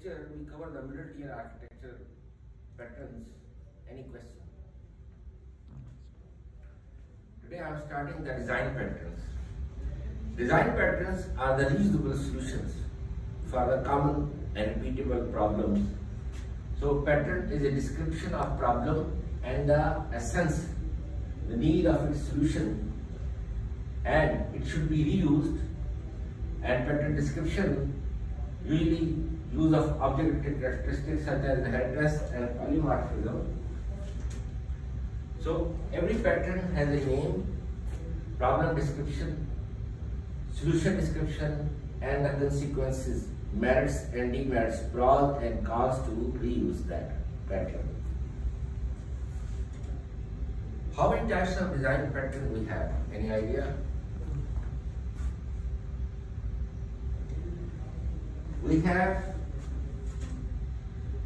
lecture we cover the middle tier architecture patterns. Any question? Today I am starting the design patterns. Design patterns are the reusable solutions for the common and repeatable problems. So pattern is a description of problem and the essence, the need of its solution, and it should be reused. And pattern description usually use of objective characteristics such as inheritance and polymorphism. So every pattern has a name, problem description, solution description, and the consequences, merits and demerits, pros and cons to reuse that pattern. How many types of design pattern we have? Any idea? We have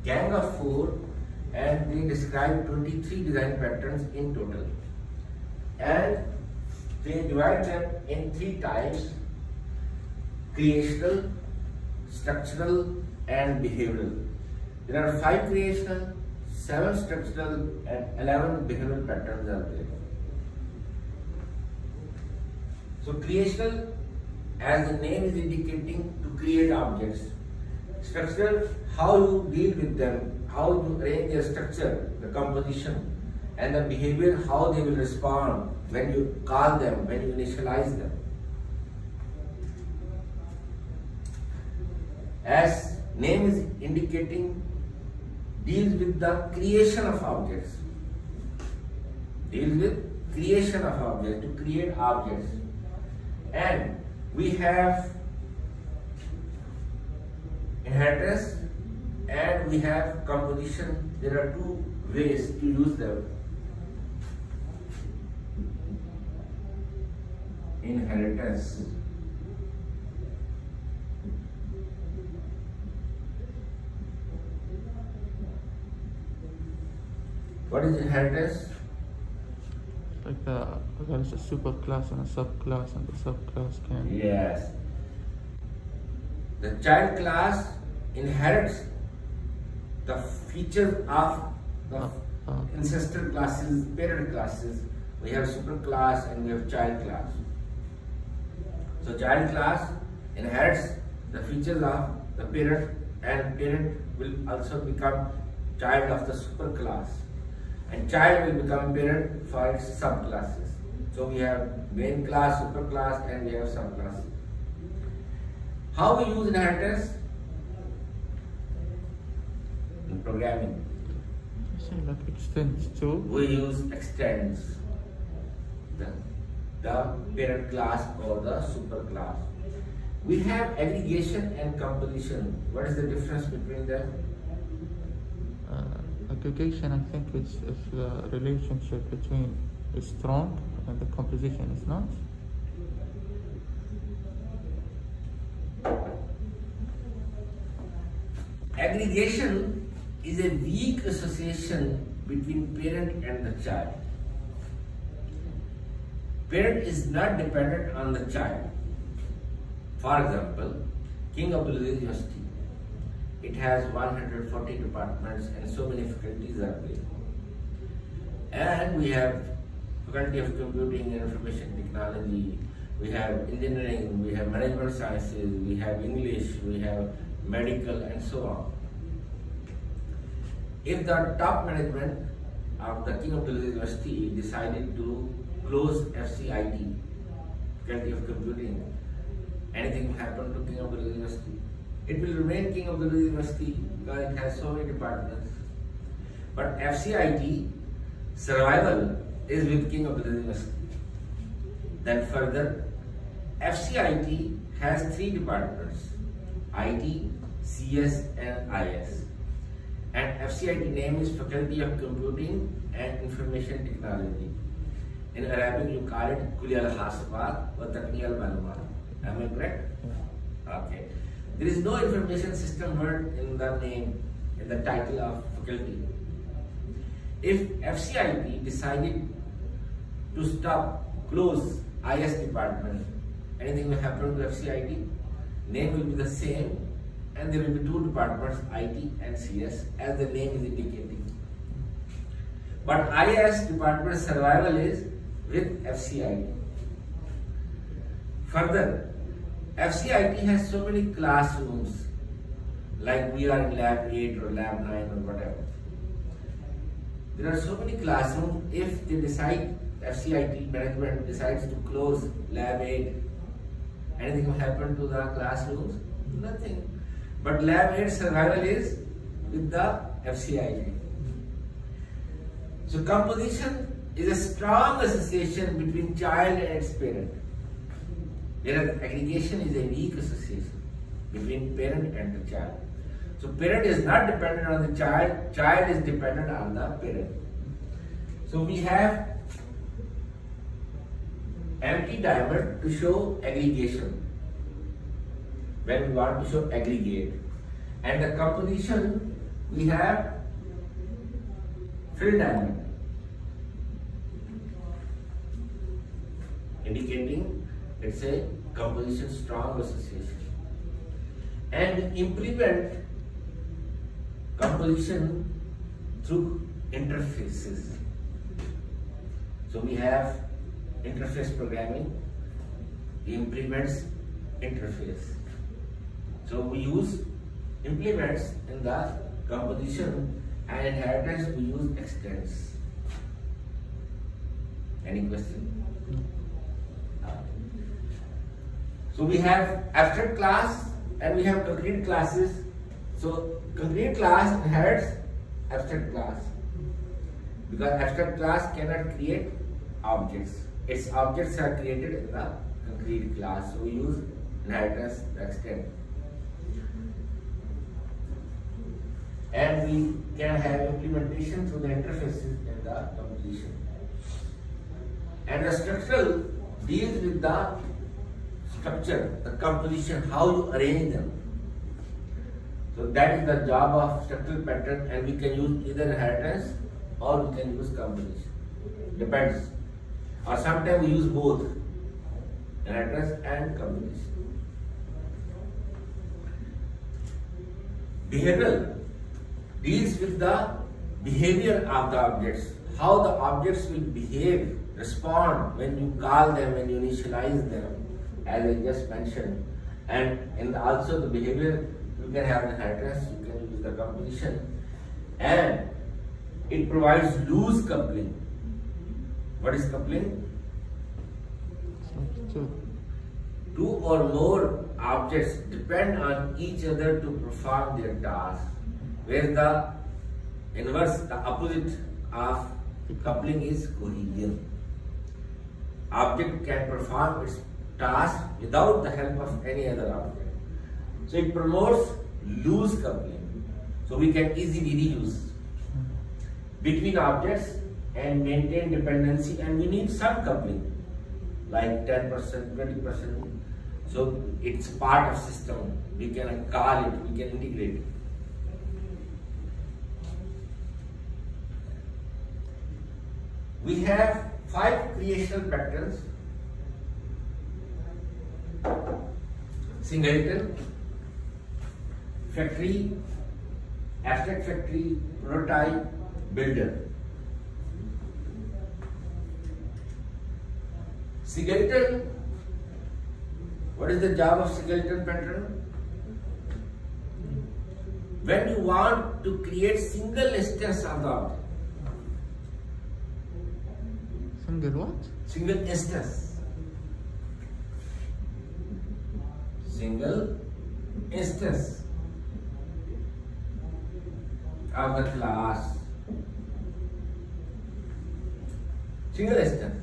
gang of 4 and they describe 23 design patterns in total. And they divide them in 3 types: creational, structural and behavioral. There are 5 creational, 7 structural and 11 behavioral patterns are there. So creational, as the name is indicating, to create objects. Structural, how you deal with them, how you arrange their structure, the composition, and the behavior, how they will respond when you call them, when you initialize them. As name is indicating, deals with the creation of objects. Deals with creation of objects, to create objects. And we have inheritance and we have composition. There are 2 ways to use them. Inheritance. What is inheritance? Like there is a superclass and a subclass, and the subclass can... Yes. The child class inherits the features of the ancestor classes, parent classes. We have superclass and we have child class. So child class inherits the features of the parent, and parent will also become child of the superclass. And child will become parent for its subclasses. So we have main class, superclass, and we have subclasses. How we use inheritance? In programming. Like extends to? We use extends the parent class or the superclass. We have aggregation and composition. What is the difference between them? Aggregation, I think, is if the relationship between is strong and the composition is not. Aggregation is a weak association between parent and the child. Parent is not dependent on the child. For example, King Abdulaziz University. It has 140 departments and so many faculties are there. And we have Faculty of Computing and Information Technology, we have engineering, we have management sciences, we have English, we have medical and so on. If the top management of the King Abdulaziz University decided to close FCIT, Faculty of Computing, anything will happen to King Abdulaziz University? It will remain King Abdulaziz University because it has so many departments. But FCIT survival is with King Abdulaziz University. Then further, FCIT has 3 departments: IT, CS and IS. And FCIT name is Faculty of Computing and Information Technology. In Arabic you call it Kulliyat al-Hasibat wa Taqniya al-Malumat. Am I correct? Okay. There is no information system word in the name, in the title of faculty. If FCIT decided to stop, close IS department, anything will happen to FCIT? Name will be the same, and there will be two departments, IT and CS, as the name is indicating. But IS department survival is with FCIT. Further, FCIT has so many classrooms, like we are in lab 8 or lab 9 or whatever. There are so many classrooms. If they decide, FCIT management decides to close lab 8, anything will happen to the classrooms? Nothing. But lab 8 survival is with the FCIT. So composition is a strong association between child and its parent, whereas aggregation is a weak association between parent and the child. So parent is not dependent on the child, child is dependent on the parent. So we have empty diamond to show aggregation when we want to show aggregate, and the composition we have filled diamond indicating it's a composition strong association, and implement composition through interfaces. So we have interface programming, implements interface. So we use implements in the composition, and inheritance we use extends. Any question? So we have abstract class and we have concrete classes. So concrete class inherits abstract class, because abstract class cannot create objects. Its objects are created in the concrete class. So we use inheritance extend. And we can have implementation through the interfaces in the composition. And the structural deals with the structure, the composition, how you arrange them. So that is the job of structural pattern, and we can use either inheritance or we can use composition. Depends. Or sometimes we use both, inheritance and composition. Behavioral deals with the behavior of the objects, how the objects will behave, respond when you call them, when you initialize them, as I just mentioned. And also the behavior, you can have inheritance, you can use the composition, and it provides loose coupling. What is coupling? Two or more objects depend on each other to perform their task, where the inverse, the opposite of coupling is cohesion. Object can perform its task without the help of any other object. So it promotes loose coupling. So we can easily reuse between objects and maintain dependency, and we need some coupling like 10%, 20%. So it's part of system. We can call it, we can integrate it. We have 5 creational patterns: singleton, factory, abstract factory, prototype, builder. Singleton, what is the job of singleton pattern? When you want to create single instance of the object. Single what? Single instance. Single instance of the class. Single instance.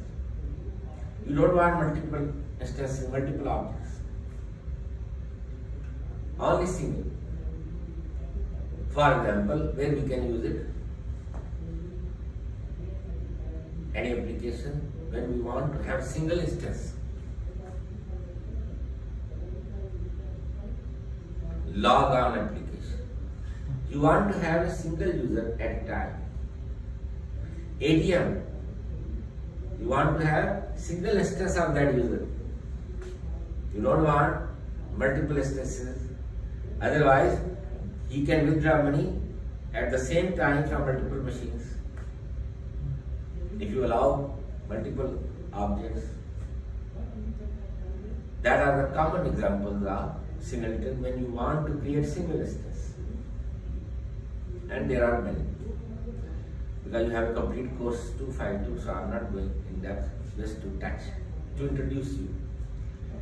You don't want multiple instances, multiple objects. Only single. For example, where we can use it? Any application when we want to have single instance. Log on application. You want to have a single user at a time. ATM. You want to have single instance of that user. You don't want multiple instances. Otherwise, he can withdraw money at the same time from multiple machines. If you allow multiple objects, that are the common examples of singleton when you want to create single instance. And there are many. Because you have a complete course 252, so I am not going in depth, just to touch, to introduce you.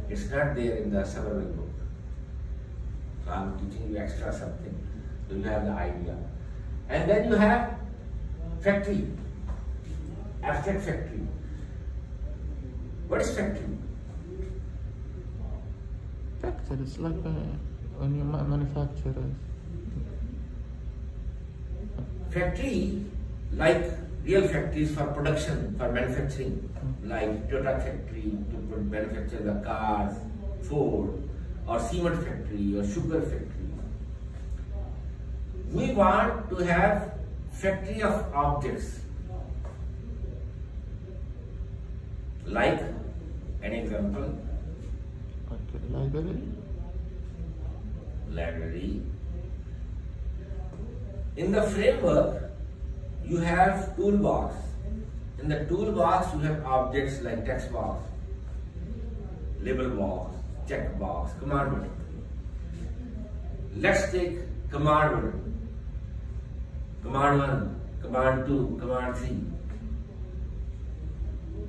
It's not there in the summary book. So I am teaching you extra something, so you have the idea. And then you have factory, abstract factory. What is factory? Factory is like when you manufacture. Factory, like real factories for production, for manufacturing, like Toyota factory to manufacture the cars, Ford, or cement factory or sugar factory. We want to have factory of objects. Like an example, Library. Library. In the framework, you have toolbox. In the toolbox, you have objects like text box, label box, check box, command button. Let's take command button. Command 1, command 2, command 3.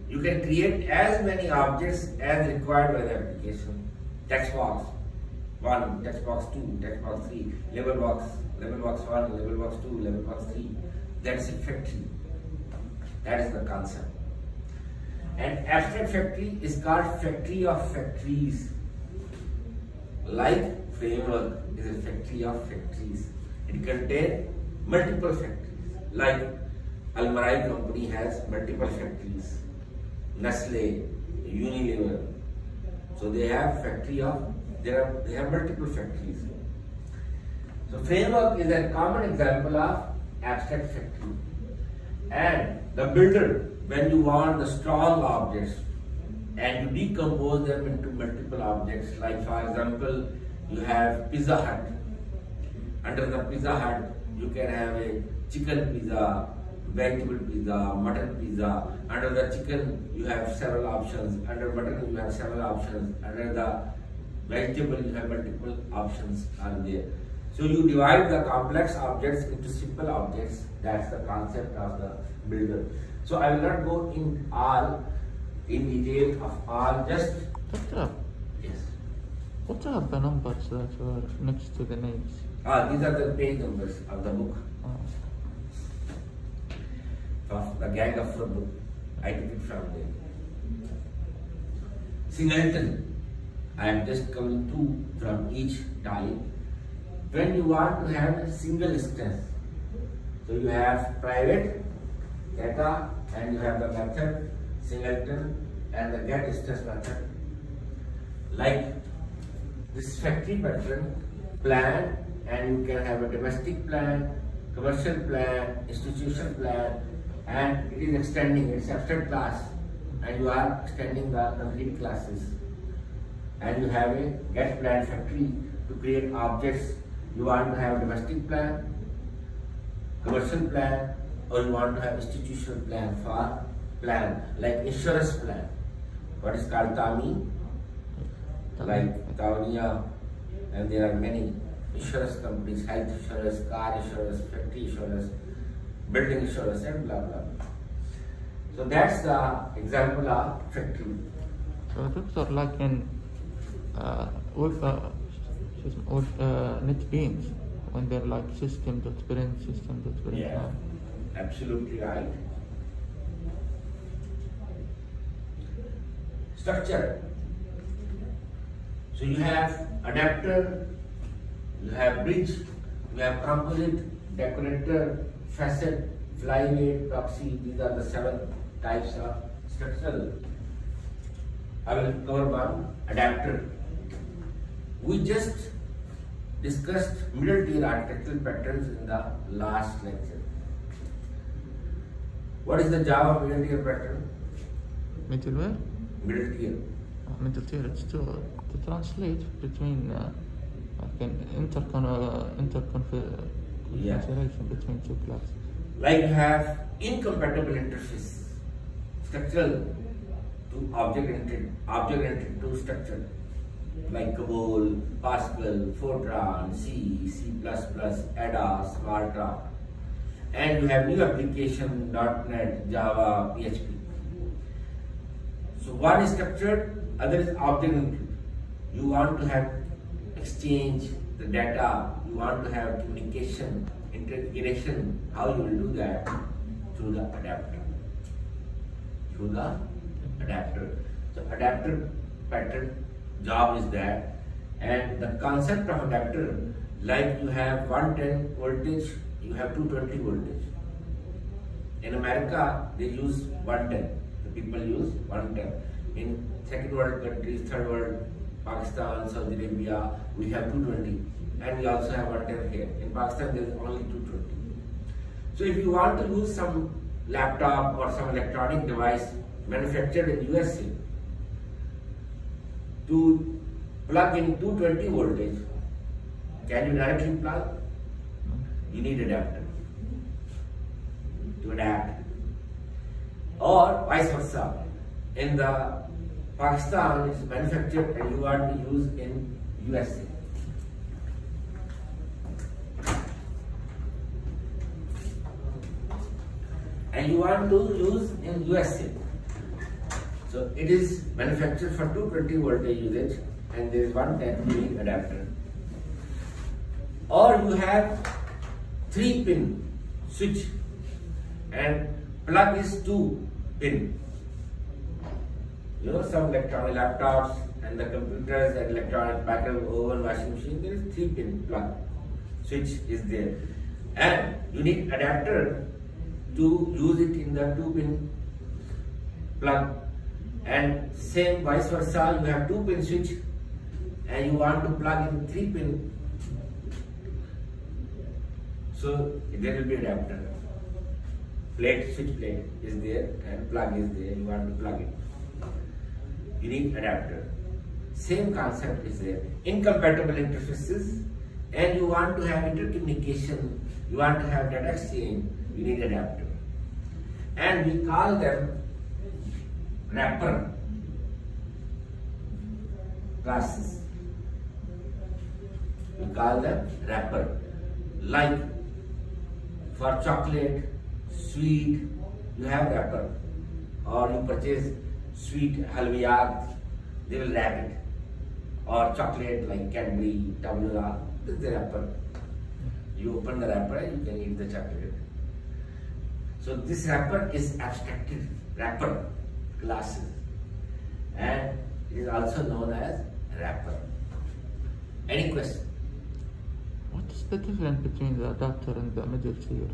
You can create as many objects as required by the application. Text box 1, text box 2, text box 3, label box 1, label box 2, label box 3. That's a factory. That is the concept. And abstract factory is called factory of factories. Like framework is a factory of factories. It contains multiple factories. Like Almarai company has multiple factories. Nestle, Unilever. So they have factory of, they have multiple factories. So framework is a common example of abstract factory. And the builder, when you want the strong objects and you decompose them into multiple objects, like for example, you have Pizza Hut. Under the Pizza Hut, you can have a chicken pizza, vegetable pizza, mutton pizza. Under the chicken, you have several options. Under mutton, you have several options. Under the vegetable, you have multiple options are there. So you divide the complex objects into simple objects. That's the concept of the builder. So I will not go in detail of all, just Doctor, yes. what are the numbers that are next to the names? These are the page numbers of the book. Of the Gang of Four book. I took it from there. Singleton. I am just covering two from each type. When you want to have a single instance, so you have private data and you have the method singleton and the get instance method. Like this factory pattern plan, and you can have a domestic plan, commercial plan, institutional plan, and it is extending, it's abstract class, and you are extending the complete classes. And you have a get plan factory to create objects. You want to have domestic plan, commercial plan, or you want to have institutional plan for plan, like insurance plan. What is called TAMI, like Tawniya, and there are many insurance companies, health insurance, car insurance, factory insurance, building insurance, and blah blah blah. So that's the example of factory. So doctor, like in with NetBeans, when they're like system.print, system.print. Yeah, absolutely right. Structure. So you have adapter, you have bridge, you have composite, decorator, facet, flyweight, proxy. These are the 7 types of structure. I will cover one, adapter. We just discussed middle tier architectural patterns in the last lecture. What is the Java middle tier pattern? Middleware? Middle tier. Middle tier, it's to translate between an interconfiguration between two classes. Like you have incompatible interface, structural to object-oriented to structure, like COBOL, Pascal, Fortran, C, C++, Ada, SmartRap. And you have new application, .NET, Java, PHP. So one is structured, other is object-oriented. You want to have exchange the data, you want to have communication, integration. How you will do that? Through the adapter. So adapter pattern job is that, and the concept of adapter, like you have 110 voltage, you have 220 voltage. In America, they use 110. The people use 110. In second world countries, third world, Pakistan, Saudi Arabia, we have 220. And we also have 110 here. In Pakistan, there is only 220. So if you want to use some laptop or some electronic device manufactured in USA to plug in 220 voltage, can you directly plug? You need adapter to adapt. Or vice versa. In the Pakistan is manufactured and you want to use in USA. And you want to use in USA. So it is manufactured for 220 voltage usage and there is 110 adapter. Or you have 3-pin switch and plug is 2-pin. You know, some electronic laptops and the computers and electronic package oven, washing machine, there is 3-pin plug switch is there. And you need adapter to use it in the 2-pin plug. And same vice versa, you have 2-pin switch and you want to plug in 3-pin. So there will be adapter. Switch plate is there and plug is there, you want to plug it. You need adapter. Same concept is there. Incompatible interfaces and you want to have intercommunication, you want to have data exchange, you need adapter. And we call them wrapper classes. We call them wrapper. Like for chocolate, sweet, you have wrapper. Or you purchase sweet halwiyat, they will wrap it. Or chocolate like Cadbury, Tabula, this is the wrapper. You open the wrapper and you can eat the chocolate. So this wrapper is abstracted wrapper classes and it is also known as wrapper. Any question? What is the difference between the adapter and the middle tier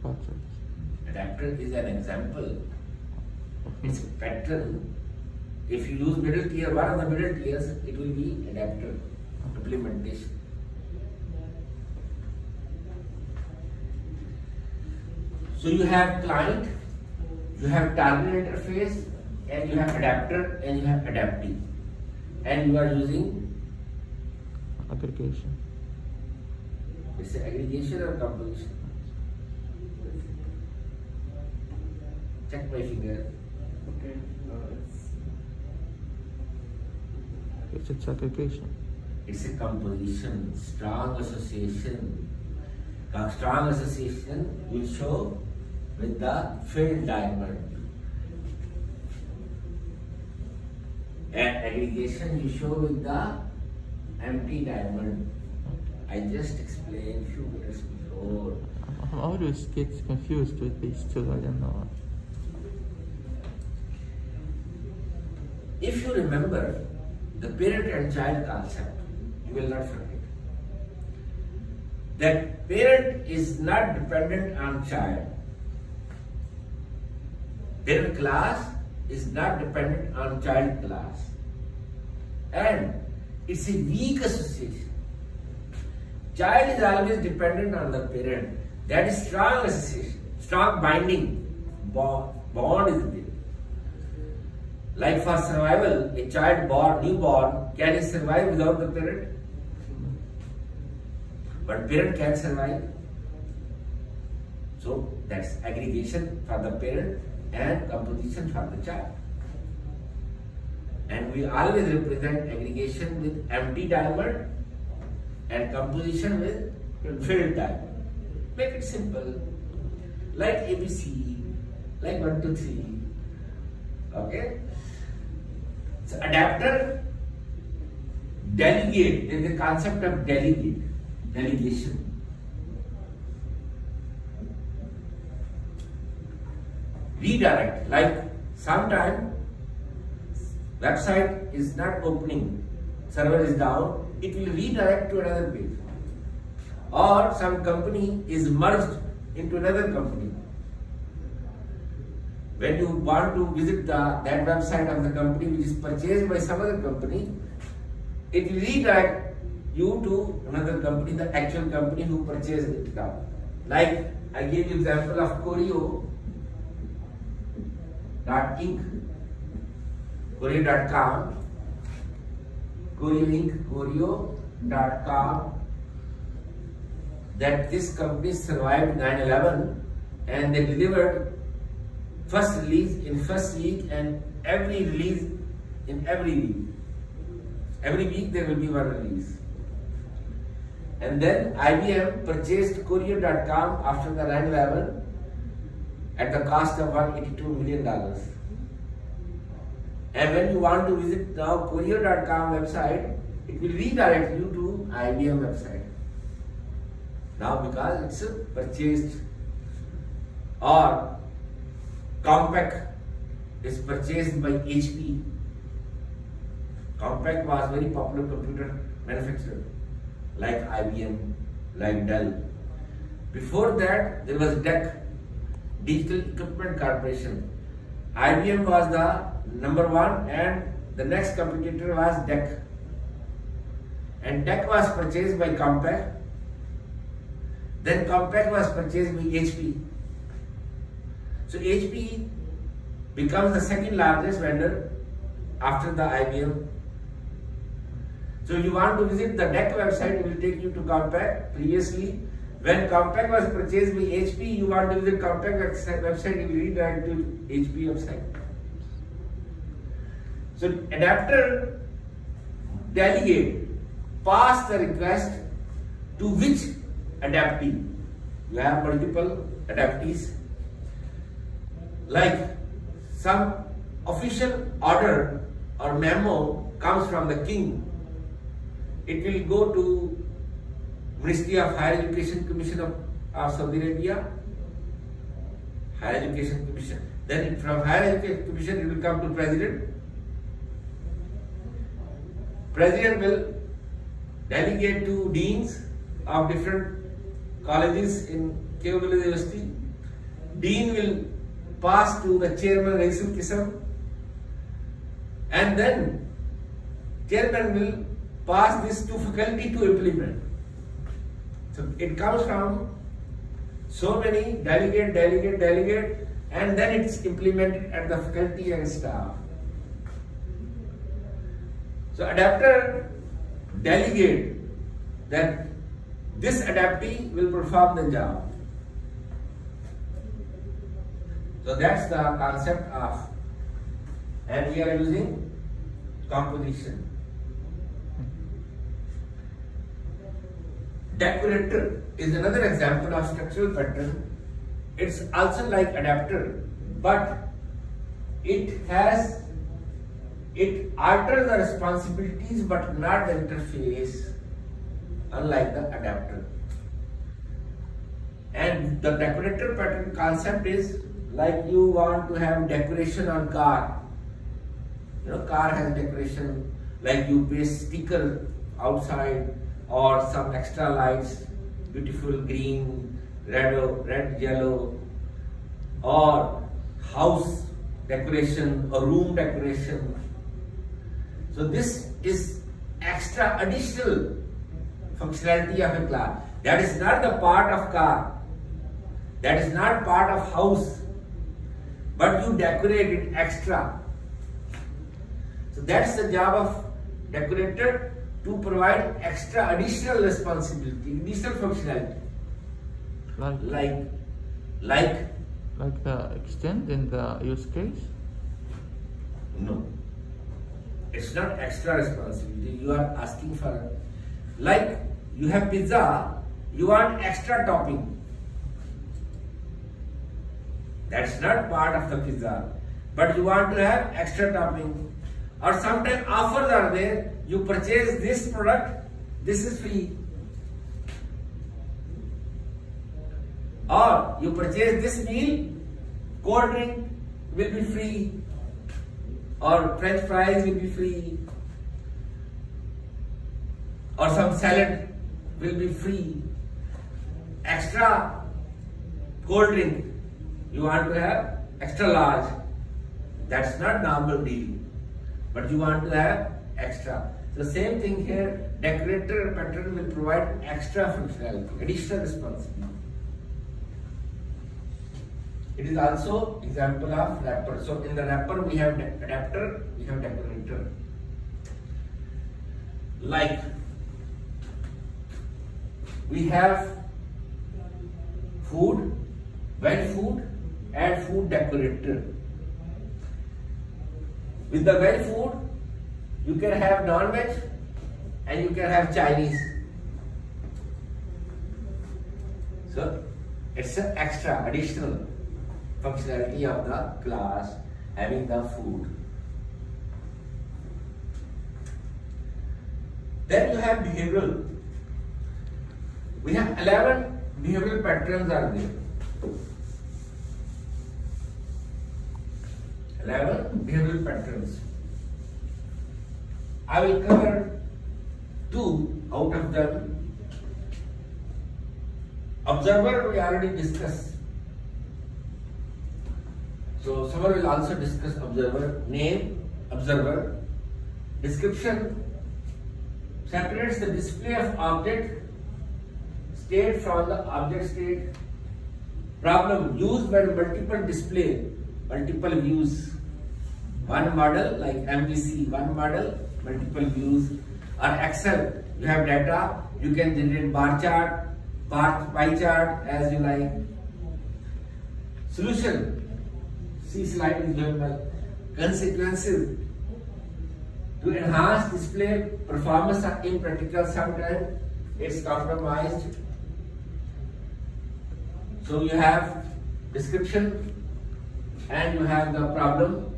patterns? Adapter is an example. It's a pattern. If you use middle tier, one of the middle tiers, it will be adapter implementation. So you have client, you have target interface, and you have adapter, and you have adaptive. And you are using aggregation. It's an aggregation or composition? Check my finger. Okay. It's aggregation. It's a composition, strong association. Strong association will show with the filled diamond. And aggregation you show with the empty diamond. I just explained few minutes before. I always get confused with these two, I don't know. If you remember the parent and child concept, you will not forget. That parent is not dependent on child. Parent class is not dependent on child class. And it's a weak association. Child is always dependent on the parent. That is strong association, strong binding, bond is there. Like for survival, a child born, newborn, can he survive without the parent? but parent can survive. So that's aggregation for the parent and composition for the child. And we always represent aggregation with empty diamond and composition with filled diamond. Make it simple, like ABC, like 1, 2, 3. Okay. So adapter, delegate. There is a concept of delegation. Redirect, like sometime website is not opening, server is down, it will redirect to another page. Or some company is merged into another company. When you want to visit that website of the company which is purchased by some other company, it will redirect you to another company, the actual company who purchased it now. Like I gave you example of Choreo.inc, Choreo.com, Choreo Inc, Choreo.com, that this company survived 9/11 and they delivered first release in first week and every release in every week. Every week there will be one release. And then IBM purchased Choreo.com after the 9/11 at the cost of $182 million. And when you want to visit now Choreo.com website, it will redirect you to IBM website. Now because it's purchased. Or Compaq is purchased by HP. Compaq was very popular computer manufacturer like IBM, like Dell. Before that there was DEC, Digital Equipment Corporation. IBM was the number one and the next competitor was DEC. And DEC was purchased by Compaq. Then Compaq was purchased by HP. So HP becomes the second largest vendor after the IBM. So you want to visit the DEC website, it will take you to Compaq. Previously, when Compaq was purchased by HP, you want to visit Compaq website, it will redirect to HP website. So adapter delegate, pass the request to which adaptee. You have multiple adaptees. Like some official order or memo comes from the king, it will go to Ministry of Higher Education Commission of Saudi Arabia, Higher Education Commission. Then from Higher Education Commission it will come to President. President will delegate to deans of different colleges in KU University. Dean will pass to the chairman Raisul Qism, and then chairman will pass this to faculty to implement. So it comes from so many delegate, and then it's implemented at the faculty and staff. So adapter delegate that this adaptee will perform the job. So that's the concept of, and we are using composition. Decorator is another example of structural pattern. It's also like adapter, but it alters the responsibilities but not the interface, unlike the adapter. And the decorator pattern concept is like you want to have decoration on car. You know, car has decoration, like you paste sticker outside or some extra lights, beautiful green, red, yellow, or house decoration or room decoration. So this is extra additional functionality of a car. That is not the part of car. That is not part of house. But you decorate it extra. So that's the job of decorator, to provide extra additional responsibility, additional functionality. Like the extend in the use case? No. It's not extra responsibility. You are asking for, like you have pizza, you want extra topping. That's not part of the pizza, but you want to have extra topping. Or sometimes offers are there, you purchase this product, this is free. Or you purchase this meal, cold drink will be free. Or French fries will be free. Or some salad will be free. Extra cold drink, you want to have extra large. That's not normal deal, but you want to have extra. So same thing here, decorator pattern will provide extra functionality, additional responsibility. It is also example of wrapper. So in the wrapper we have adapter, we have decorator. Like we have food, veg food and food decorator. With the veg food, you can have non-veg and you can have Chinese. So it's an extra, additional functionality of the class having the food. Then you have behavioral. We have 11 behavioral patterns are there. 11 behavioral patterns. I will cover 2 out of them. Observer we already discussed. So someone will also discuss observer. Name, observer. Description separates the display of object state from the object state. Problem used by multiple display, multiple views. One model like MVC, one model, multiple views. Or Excel, you have data, you can generate bar chart, pie chart as you like. Solution. See slide is doing well. Consequences. To enhance display performance in practical, sometimes it's compromised. So you have description and you have the problem.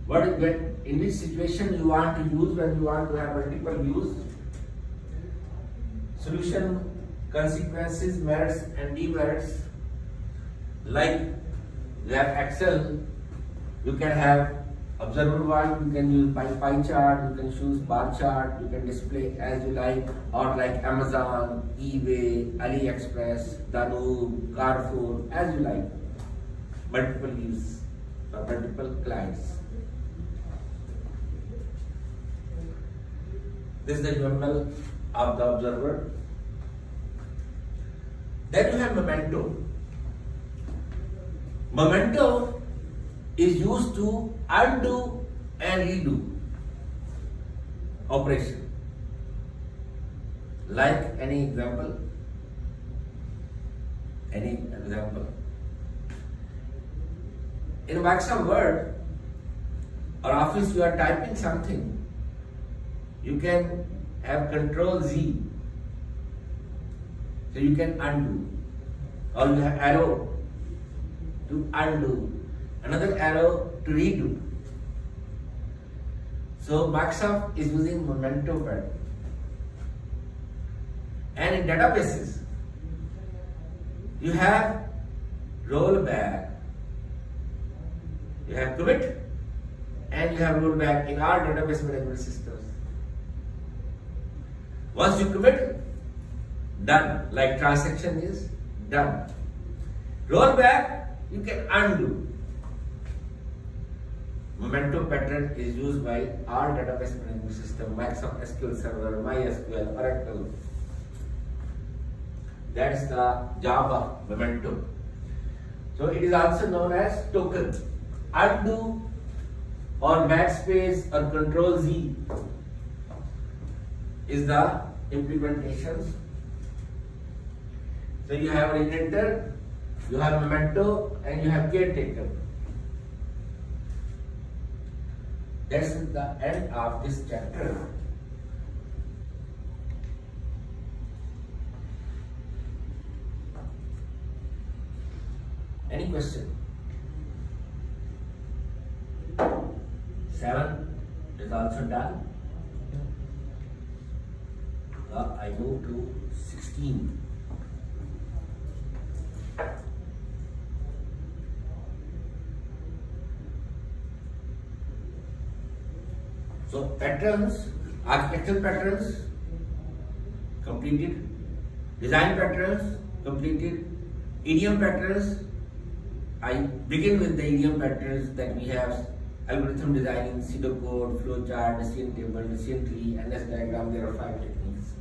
What is that? In which situation you want to use when you want to have multiple views. Solution, consequences, merits and demerits. Like you have Excel. You can have observer one, you can use pie chart, you can choose bar chart, you can display as you like, or like Amazon, eBay, AliExpress, Danube, Carrefour, as you like. Multiple views for multiple clients. This is the UML of the observer. Then you have memento. Memento is used to undo and redo operation. Like any example? Any example? In Microsoft Word or Office, you are typing something. You can have Control Z, so you can undo, or you have arrow to undo. Another arrow to redo. So Microsoft is using memento pattern. And in databases, you have rollback. You have commit and you have rollback in our database management systems. Once you commit, done. Like transaction is done. Rollback, you can undo. Memento pattern is used by our database management system, Microsoft SQL Server, MySQL, Oracle. That's the job of memento. So it is also known as token. Undo or backspace or Control Z is the implementations. So you have originator, you have memento, and you have caretaker. That's the end of this chapter. Any question? 7 is also done. I move to 16. So patterns, architectural patterns completed, design patterns completed, idiom patterns. I begin with the idiom patterns that we have: algorithm designing, pseudocode, flowchart, decision table, decision tree, NS diagram. There are 5 techniques.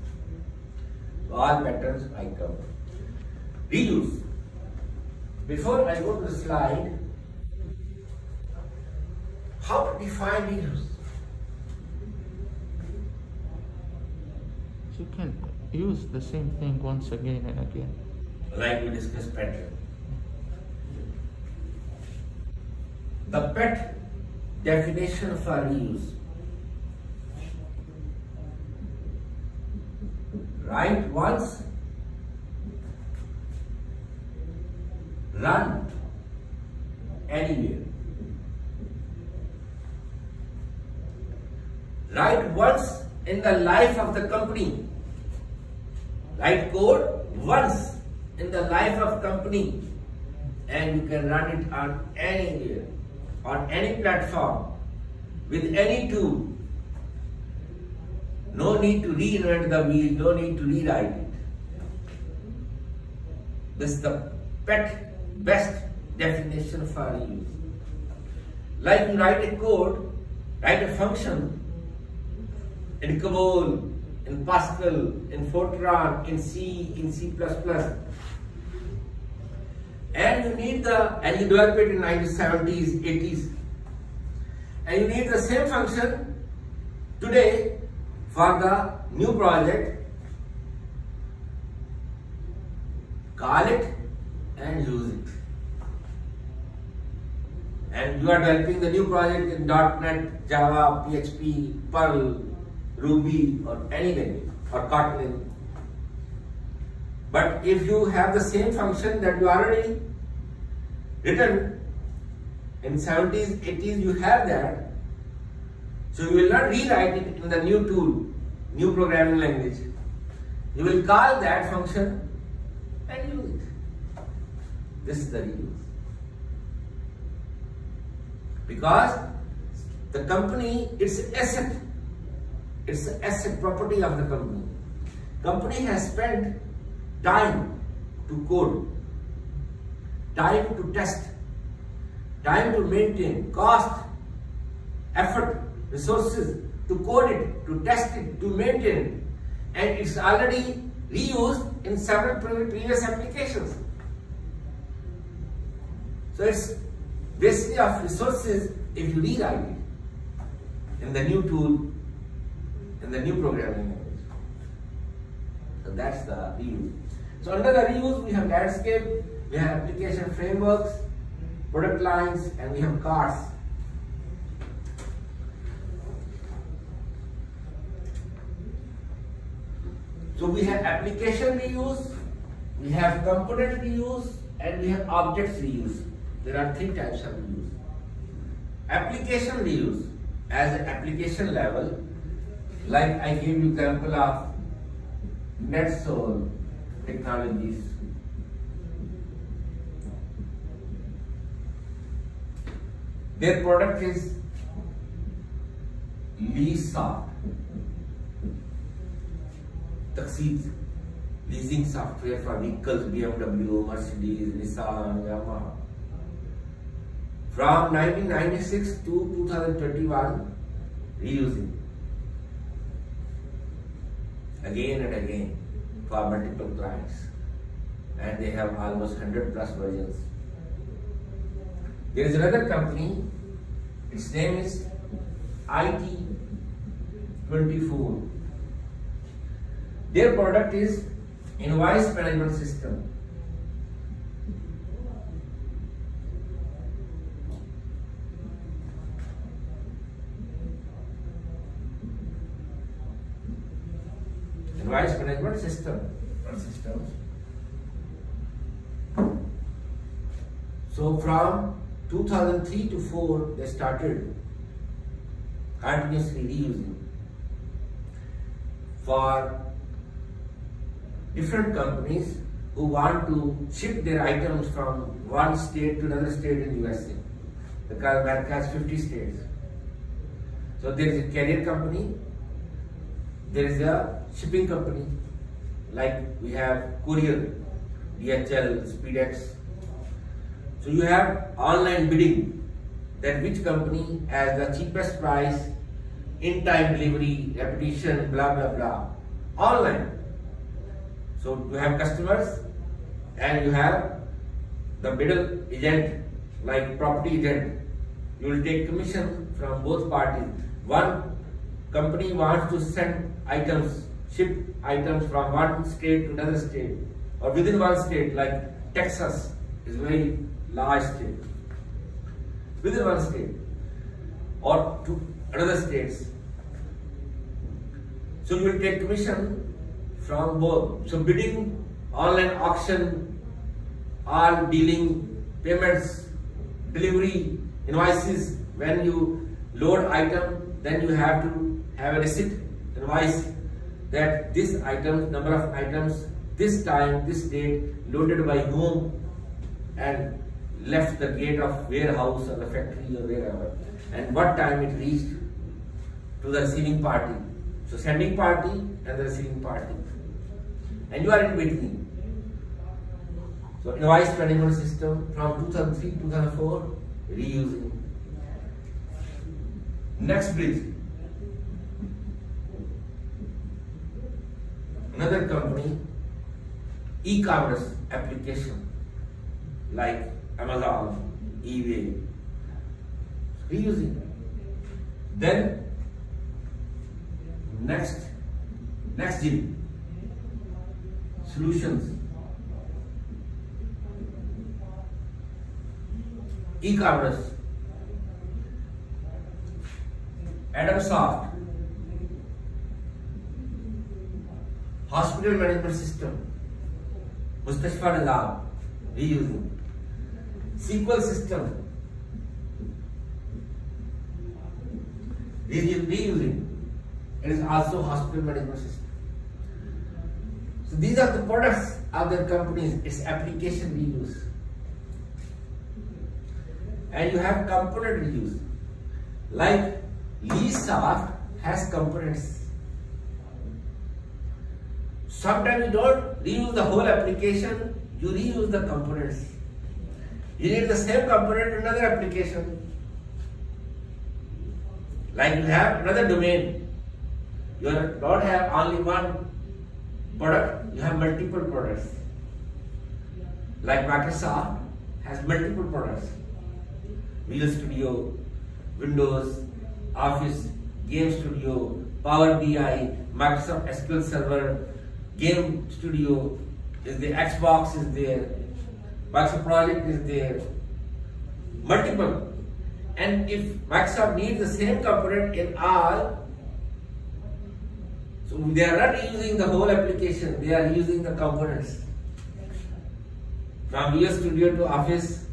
So all patterns I cover. Reuse. Before I go to the slide, how to define reuse? You can use the same thing once again and again. Like we discussed pattern. The PET definition for reuse. Write once, run anywhere. Write once in the life of the company. Write code once in the life of company, and you can run it on anywhere, on any platform, with any tool. No need to reinvent the wheel, no need to rewrite it. This is the best definition for reuse. Like you write a code, write a function in COBOL, in Pascal, in Fortran, in C, in C++. And you develop it in 1970s, 80s. And you need the same function today for the new project. Call it and use it. And you are developing the new project in .NET, Java, PHP, Perl, Ruby, or any language, or Kotlin. But if you have the same function that you already written in 70s, 80s, you have that. So you will not rewrite it in the new tool, new programming language. You will call that function and use it. This is the reuse. Because the company, it's an asset. It's an asset property of the company. Company has spent time to code, time to test, time to maintain, cost, effort, resources to code it, to test it, to maintain it. And it's already reused in several previous applications. So it's basically of resources if you rewrite it in the new tool, in the new programming language. So that's the reuse. So under the reuse, we have landscape, we have application frameworks, product lines, and we have cards. So we have application reuse, we have component reuse, and we have objects reuse. There are 3 types of reuse. Application reuse, as an application level, like I gave you example of NetSol Technologies. Their product is LeaseSoft, Taxis, leasing software for vehicles, BMW, Mercedes, Nissan, Yamaha. From 1996 to 2021, reusing again and again for multiple clients, and they have almost 100+ versions. There is another company, its name is IT24. Their product is invoice management system. Invoice management system. So from 2003 to 4, they started continuously reusing for different companies who want to ship their items from one state to another state in USA, because America has 50 states. So there is a carrier company, there is a shipping company, like we have courier, DHL, SpeedX. So you have online bidding, that which company has the cheapest price, in-time delivery, repetition, blah blah blah, online. So you have customers and you have the middle agent, like property agent. You will take commission from both parties. One company wants to send items, ship items from one state to another state, or within one state, like Texas is very large state, within one state, or to other states. So you will take commission from both. So bidding, online auction, all dealing, payments, delivery, invoices. When you load item, then you have to have a receipt, invoice, that this item, number of items, this time, this date, loaded by whom, and left the gate of warehouse or the factory or wherever, and what time it reached to the receiving party. So sending party and the receiving party, and you are in between. So invoice management system from 2003 to 2004, reusing. Next please. Another company, e-commerce application like Amazon, eBay, reusing. Then next gen solutions, e-commerce, Adamsoft, hospital management system, Mustashfa Nizam, reusing. SQL system, reusing. It is also hospital management system. So these are the products of their companies, its application reuse. And you have component reuse. Like LeeSoft has components. Sometimes you don't reuse the whole application, you reuse the components. You need the same component in another application. Like you have another domain. You don't have only one product, you have multiple products. Like Microsoft has multiple products. Visual Studio, Windows, Office, Game Studio, Power BI, Microsoft SQL Server, Game Studio is there, Xbox is there, Microsoft Project is there, multiple. And if Microsoft needs the same component in all, so they are not using the whole application, they are using the components. From Visual Studio to Office,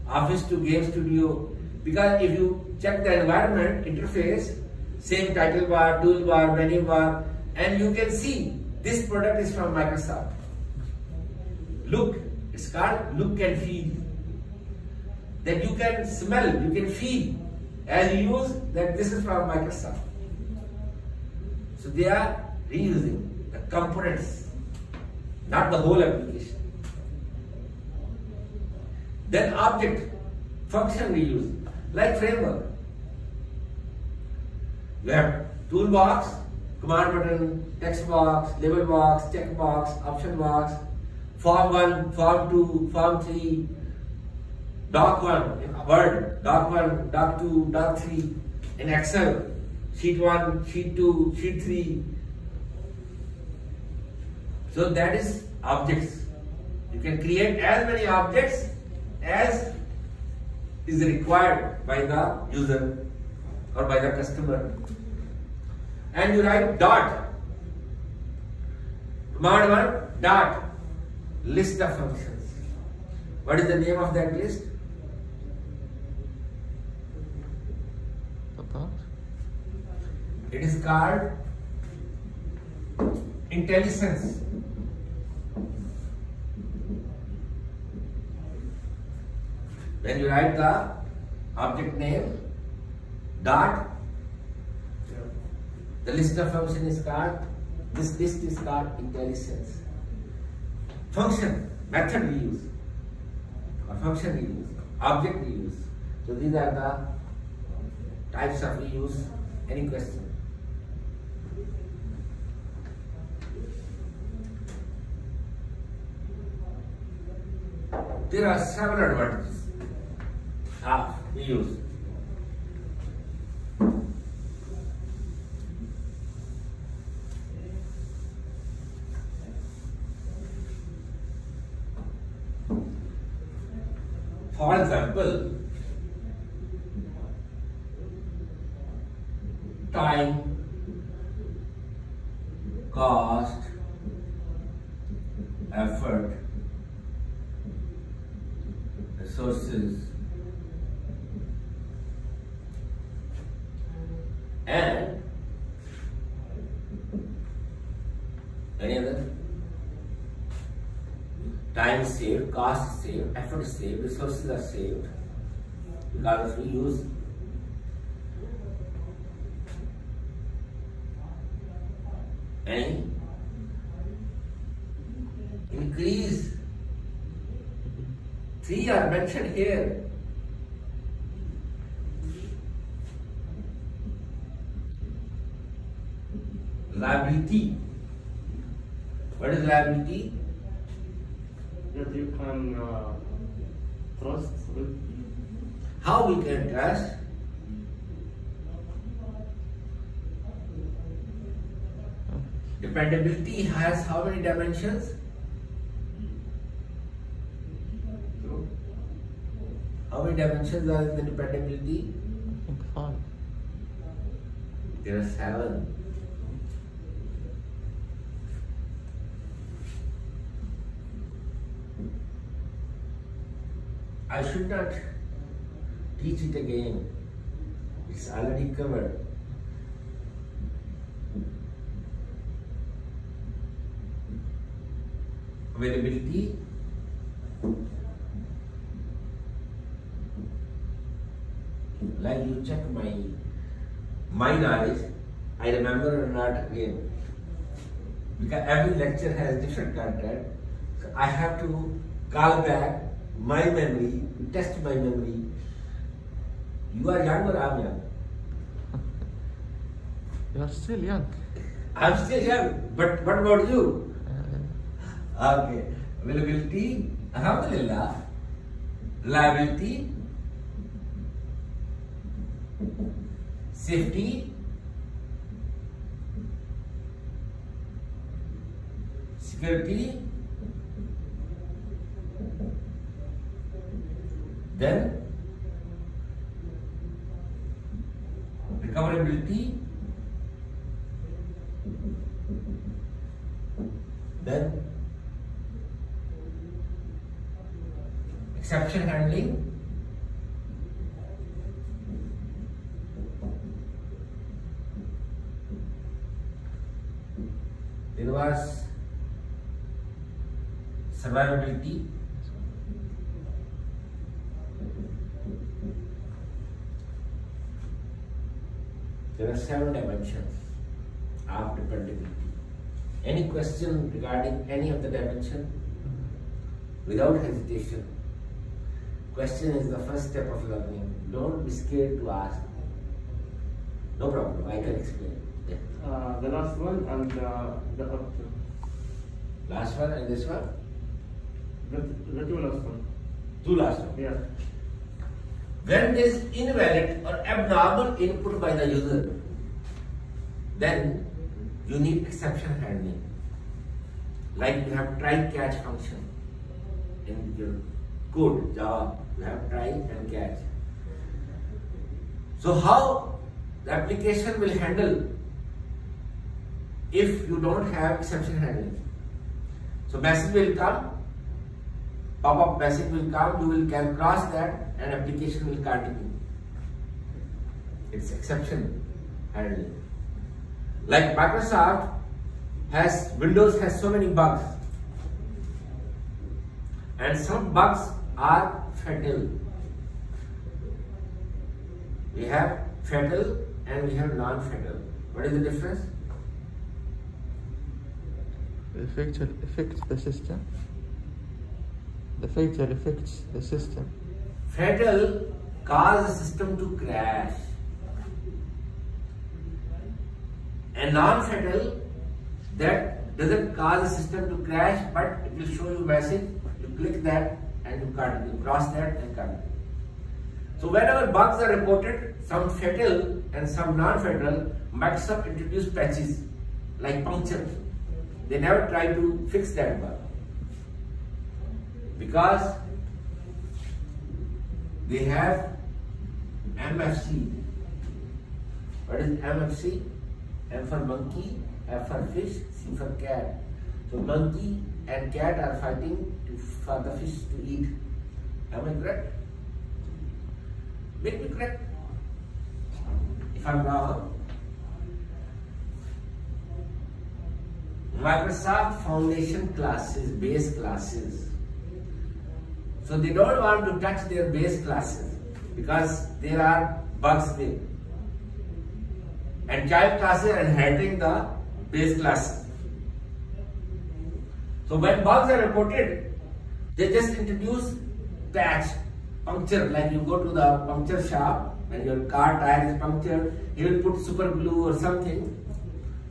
Office to Game Studio, because if you check the environment interface, same title bar, toolbar, menu bar, and you can see this product is from Microsoft. Look, it's called look and feel. That you can smell, you can feel as you use that this is from Microsoft. So they are reusing the components, not the whole application. Then object, function reuse, like framework. You have toolbox, command button, text box, label box, check box, option box, form 1, form 2, form 3, doc 1 in Word, doc 1, doc 2, doc 3 in Excel, sheet 1, sheet 2, sheet 3, So that is objects. You can create as many objects as is required by the user or by the customer. And you write dot. Command 1 dot list of functions. What is the name of that list? It is called IntelliSense. When you write the object name dot, the list of function is called, this list is called IntelliSense. Function, method we use, or function we use, object we use. So these are the types of we use. Any question? There are several advantages we use. For example, time, cost, effort, resources, and any other. Time saved, cost saved, effort saved, resources are saved because we use any increase. 3 are mentioned here. Liability. What is liability? That you can trust with. How we can trust? Dependability has how many dimensions? How many dimensions are in the dependability? I think 5. There are 7. I should not teach it again. It's already covered. Availability, like you check my knowledge, I remember or not again. Because every lecture has different content, so I have to call back my memory, test my memory. You are young or I'm young? You are still young. I'm still young, but what about you? Okay, availability, alhamdulillah. Reliability, safety, security, then recoverability, then exception handling, there was survivability, there are 7 dimensions of dependability. Any question regarding any of the dimension? Without hesitation. Question is the first step of learning. Don't be scared to ask. No problem, I can explain. Yeah. The last one and the up to. Last one and this one? The 2 last one. 2 last one. Yeah. When there is invalid or abnormal input by the user, then you need exception handling. Like you have try catch function in your code Java. You have try and catch. So how the application will handle if you don't have exception handling? So message will come, pop-up message will come, you can cross that and application will continue. It's exception handling. Like Microsoft Windows has so many bugs, and some bugs are fatal. We have fatal and we have non-fatal. What is the difference? The feature affects the system. The feature affects the system. Fatal cause the system to crash, and non-fatal that doesn't cause the system to crash, but it will show you a message. You click that and you continue, cross that and continue. So whenever bugs are reported, some fatal and some non-fatal, Microsoft introduced patches like puncture. They never try to fix that bug because they have MFC. What is MFC? M for monkey, F for fish, C for cat. So monkey and cat are fighting for the fish to eat. Am I correct? Make me correct. If I'm wrong. Microsoft Foundation classes, base classes. So they don't want to touch their base classes because there are bugs there. And child classes are inheriting the base classes. So when bugs are reported, they just introduce patch, puncture. Like you go to the puncture shop and your car tire is punctured, he will put super glue or something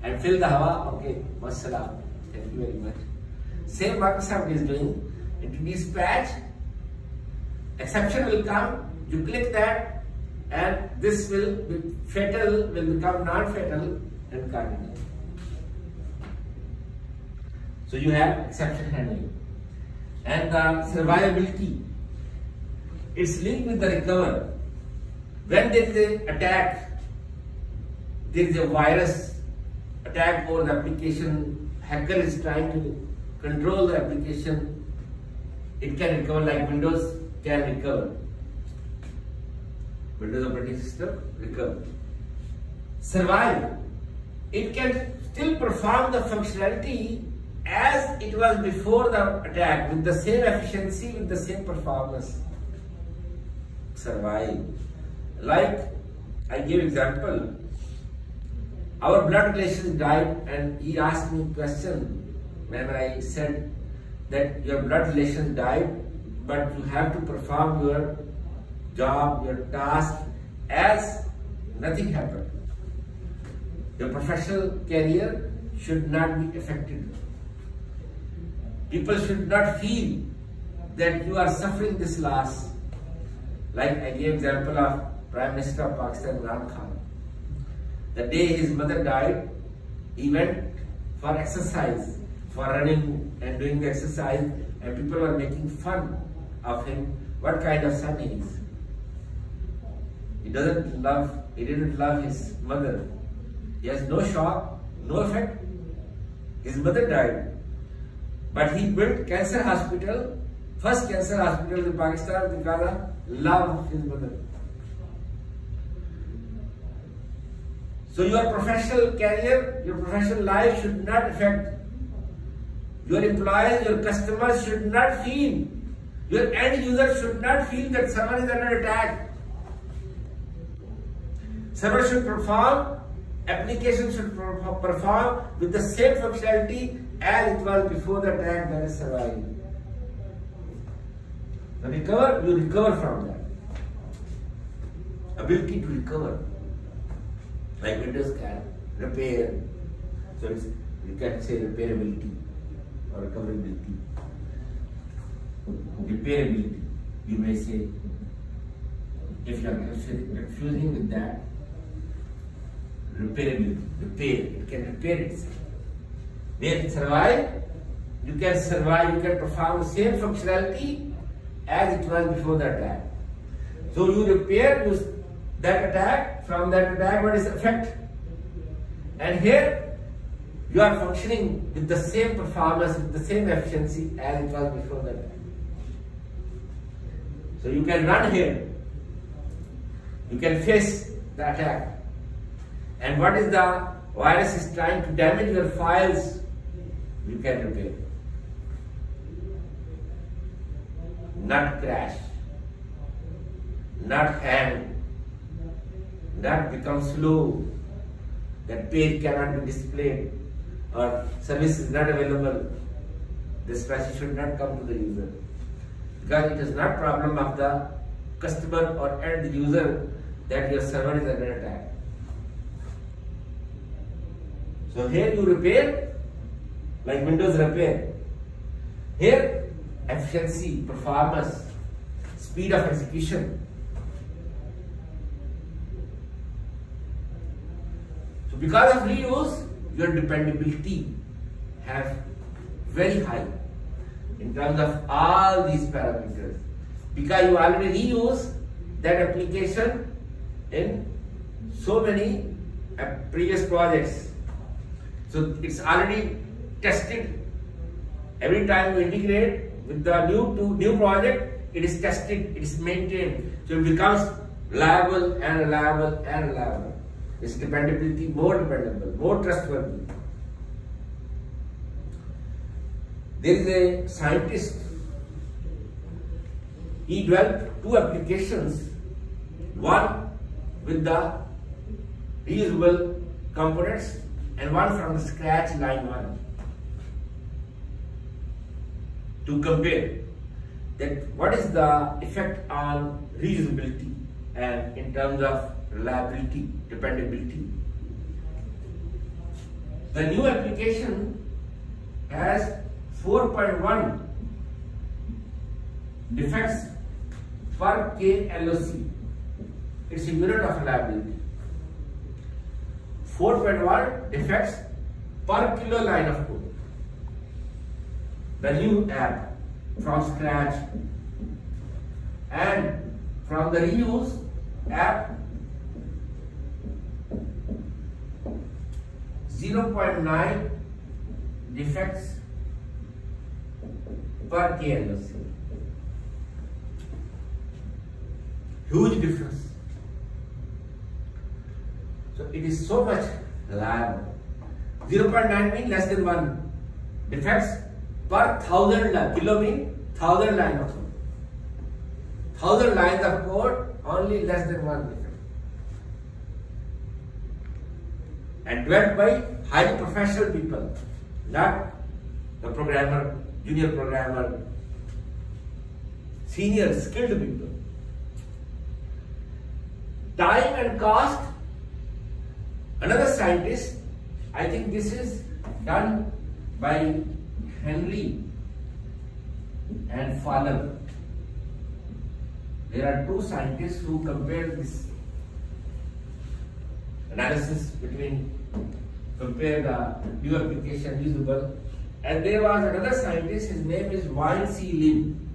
and fill the hawa. Okay, wassalam. Thank you very much. Same Microsoft is doing. Introduce patch, exception will come, you click that, and this will be fatal, will become non-fatal and continue. So you have exception handling. And the survivability, it's linked with the recover. When there is an attack, there is a virus attack over the application, hacker is trying to control the application, it can recover like Windows can recover. Windows operating system recover. Survive. It can still perform the functionality as it was before the attack with the same efficiency, with the same performance. Survive. Like I gave example. Our blood relation died and he asked me a question when I said that your blood relation died, but you have to perform your job, your task as nothing happened. Your professional career should not be affected. People should not feel that you are suffering this loss. Like I gave example of Prime Minister of Pakistan, Imran Khan. The day his mother died, he went for exercise, for running and doing the exercise, and people were making fun of him. What kind of son he is? He didn't love his mother. He has no shock, no effect. His mother died. But he built cancer hospital, first cancer hospital in Pakistan because of love of his mother. So your professional career, your professional life should not affect. Your employees, your customers should not feel. Your end user should not feel that someone is under attack. Server should perform, application should perform with the same functionality as it was before the attack, that is surviving. The recover, you recover from that. Ability to recover. Like Windows can repair. So it's, you can say repairability or recoverability. Repairability, you may say. If you are confusing with that, repairability, repair, it can repair itself. Where it survive, you can survive, you can perform the same functionality as it was before the attack. So you repair that attack, from that attack what is the effect? And here you are functioning with the same performance, with the same efficiency as it was before the attack. So you can run here, you can face the attack. And what is the virus is trying to damage your files, you can repair. Not crash, not hang, not become slow, that page cannot be displayed or service is not available. This message should not come to the user, because it is not problem of the customer or end user that your server is under attack. So here you repair like Windows repair. Here efficiency, performance, speed of execution. So because of reuse, your dependability have very high in terms of all these parameters, because you already reuse that application in so many previous projects. So it's already tested. Every time you integrate with the new project, it is tested, it is maintained. So it becomes reliable and reliable and reliable. Its dependability more dependable, more trustworthy. There is a scientist. He developed two applications, one with the reusable components and one from the scratch line 1, to compare that what is the effect on reusability and in terms of reliability, dependability. The new application has 4.1 defects per KLOC. It's a unit of reliability. 4.1 defects per kilo line of code. The new app from scratch, and from the reuse app 0.9 defects per KLOC. Huge difference. So it is so much reliable. 0.9 means less than 1 defects per 1000 line. Kilo means 1000 lines of code. 1000 lines of code, only less than 1 defect. And developed by highly professional people, not the programmer, junior programmer, senior skilled people. Time and cost. Another scientist, I think this is done by Henry and Fowler. There are two scientists who compare this analysis between, compare the new application usable, and there was another scientist, his name is Wayne C. Lim.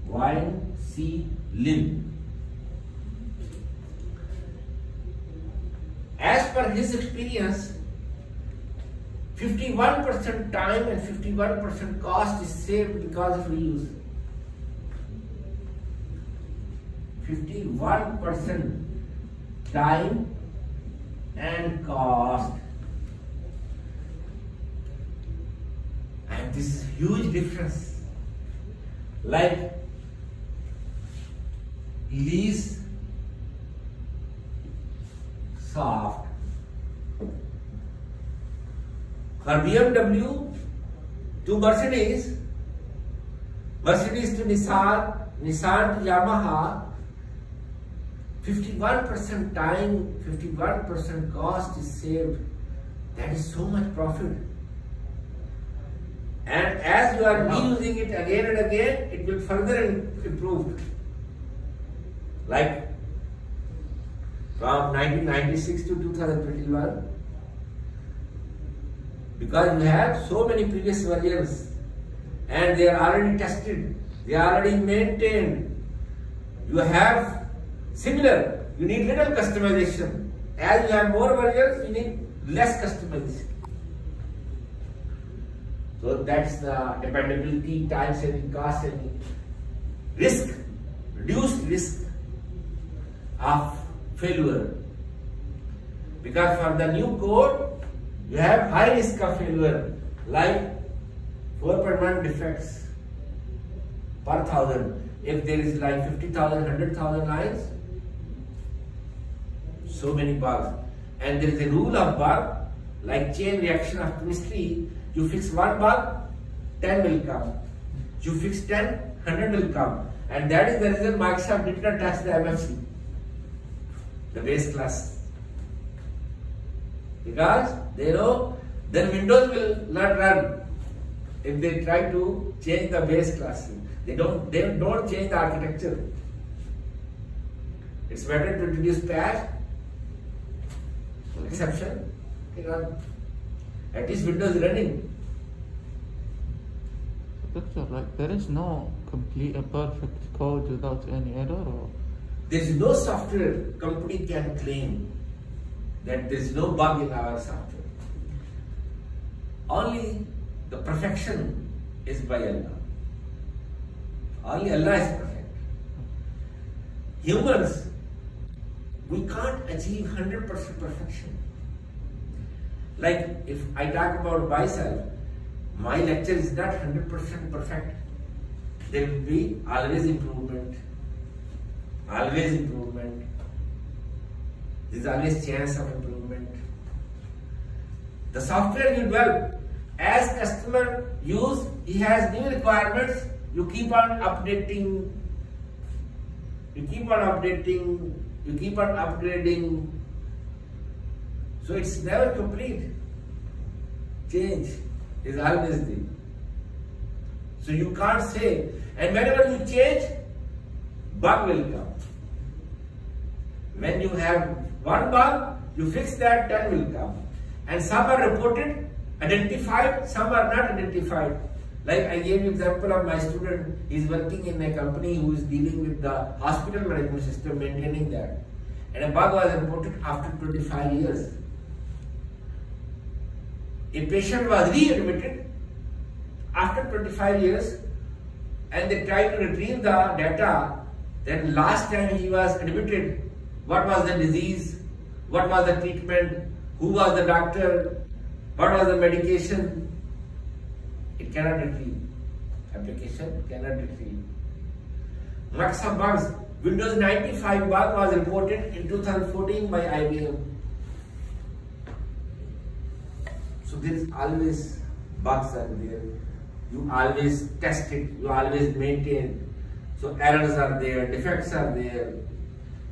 Wayne C. Lim. As per his experience, 51% time and 51% cost is saved because of reuse. 51% time and cost. And this is huge difference. Like lease soft. For BMW to Mercedes, Mercedes to Nissan, Nissan to Yamaha, 51% time, 51% cost is saved. That is so much profit. And as you are reusing it again and again, it will further improve. Like from 1996 to 2021, Because you have so many previous versions and they are already tested, they are already maintained. You have similar, you need little customization. As you have more versions, you need less customization. So that's the dependability, time saving, cost saving, risk, reduced risk of failure. Because for the new code, you have high risk of failure, like 4.1 defects per 1,000. If there is like 50,000, 100,000 lines, so many bugs. And there is a rule of bug, like chain reaction of chemistry. You fix one bug, 10 will come. You fix 10, 100 will come. And that is the reason Microsoft did not touch the MFC, the base class. Because they know then Windows will not run if they try to change the base class. They don't change the architecture. It's better to introduce patch, exception, at least Windows is running. Doctor, like there is no complete and perfect code without any error, or there is no software company can claim that there is no bug in our software. Only the perfection is by Allah. Only Allah is perfect. Humans, we can't achieve 100% perfection. Like if I talk about myself, my lecture is not 100% perfect. There will be always improvement. Always improvement. There is always chance of improvement. The software you develop, as customer use, he has new requirements, you keep on updating, you keep on updating, you keep on upgrading. So it's never complete. Change is always there. So you can't say, and whenever you change, bug will come. When you have one bug, you fix that, 10 will come. And some are reported, identified, some are not identified. Like I gave you example of my student, he is working in a company who is dealing with the hospital management system, maintaining that. And a bug was reported after 25 years. A patient was readmitted after 25 years and they tried to retrieve the data. Then last time he was admitted, what was the disease, what was the treatment, who was the doctor, what was the medication. It cannot retrieve. Application cannot retrieve. Lots of bugs. Windows 95 bug was reported in 2014 by IBM. So there is always bugs are there. You always test it, you always maintain. So errors are there, defects are there.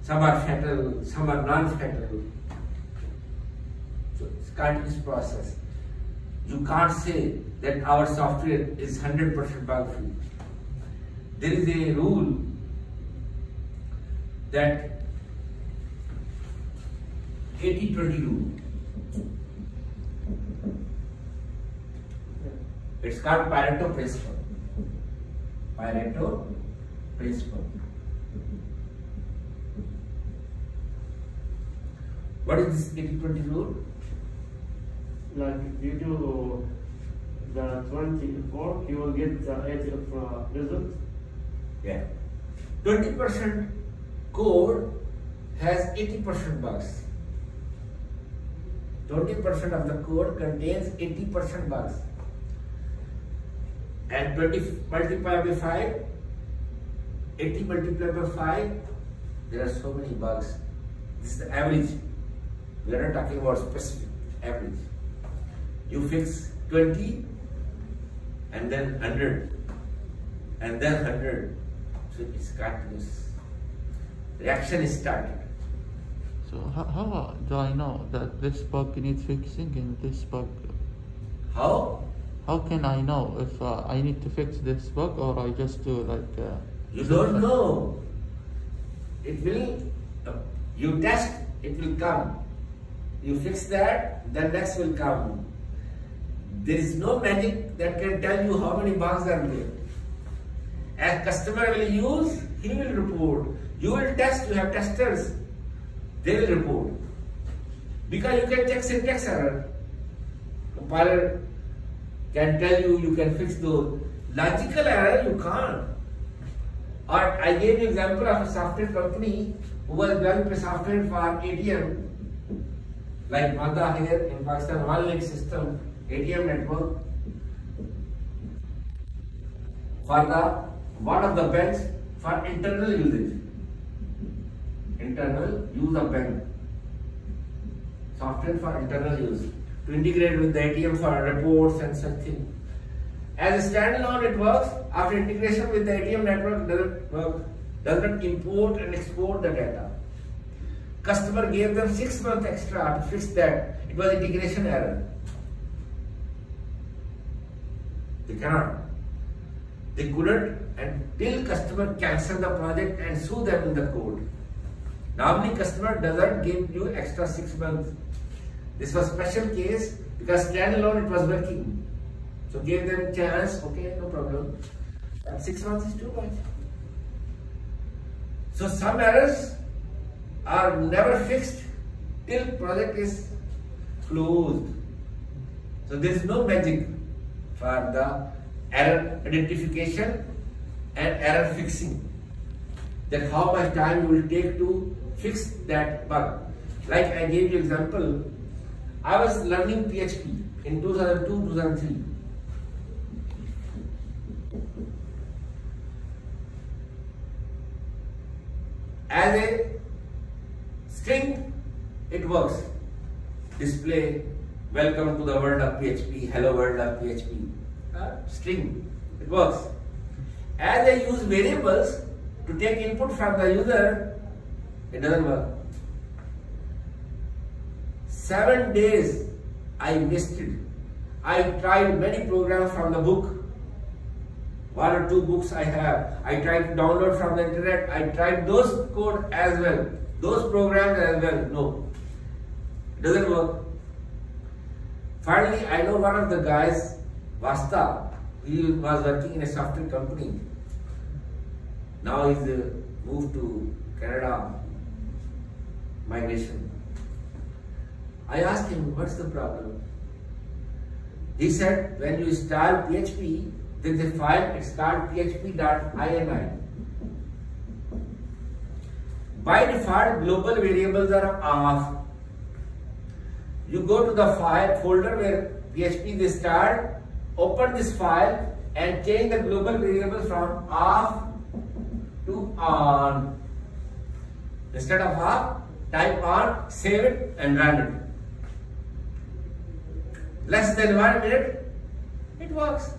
Some are fatal, some are non-fatal. So it's a continuous process. You can't say that our software is 100% bug free. There is a rule that 80-20 rule. It's called Pareto principle. Pareto principle. What is this 80-20 rule? Like if you do the 20 work, you will get the 80 of result. Yeah. 20% code has 80% bugs. 20% of the code contains 80% bugs. And 20 multiplied by 5, 80 multiplied by 5, there are so many bugs. This is the average. We are not talking about specific, average. You fix 20 and then 100 and then 100. So it's continuous. Reaction is started. so how do I know that this bug needs fixing and this bug? How? How can I know if I need to fix this bug or I just do like? You don't know. It will. You test, it will come. You fix that, then next will come. There is no magic that can tell you how many bugs are there. As customer will use, he will report. You will test, you have testers, they will report. Because you can check syntax error. Compiler can tell you, you can fix those. Logical error, you can't. Or I gave you example of a software company who was developing software for ATM, like Mada here in Pakistan, one link system, ATM network, for the one of the banks for internal usage. Internal use of bank. Software for internal use. To integrate with the ATM for reports and such things. As a standalone it works. After integration with the ATM network doesn't work. Does not import and export the data. Customer gave them 6 months extra to fix that. It was integration error. They cannot. They couldn't until customer cancel the project and sue them in the court. Normally customer doesn't give you extra 6 months. This was special case because standalone it was working. So gave them chance, okay, no problem. But 6 months is too much. So some errors are never fixed till project is closed. So there is no magic for the error identification and error fixing. That how much time you will take to fix that bug. Like I gave you example, I was learning PHP in 2002-2003. As a string, it works. Display, welcome to the world of PHP, hello world of PHP. String, it works. As I use variables to take input from the user, it doesn't work. 7 days I wasted. I tried many programs from the book. 1 or 2 books I have. I tried to download from the internet. I tried those code as well. Those programs as well. No. It doesn't work. Finally, I know one of the guys, Vasta. He was working in a software company. Now he's moved to Canada. Migration. I asked him, what's the problem? He said, when you install PHP, there is a file, it's called php.ini. By default, global variables are off. You go to the file folder where PHP is installed, open this file and change the global variables from off to on. Instead of off, type on, save it and run it. Less than 1 minute, it works.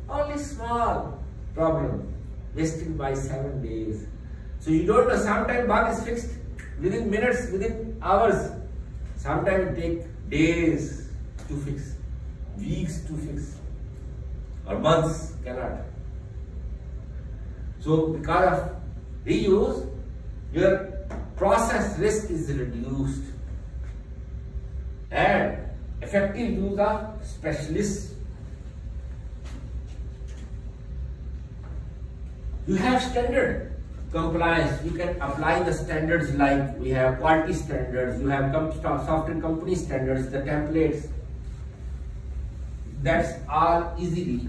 Only small problem, wasted by 7 days. So you don't know, sometimes bug is fixed within minutes, within hours. Sometimes it takes days to fix, weeks to fix, or months cannot. So because of reuse, your process risk is reduced. And effective use of specialists. You have standard compliance. You can apply the standards like we have quality standards, you have software company standards, the templates. That's all easily.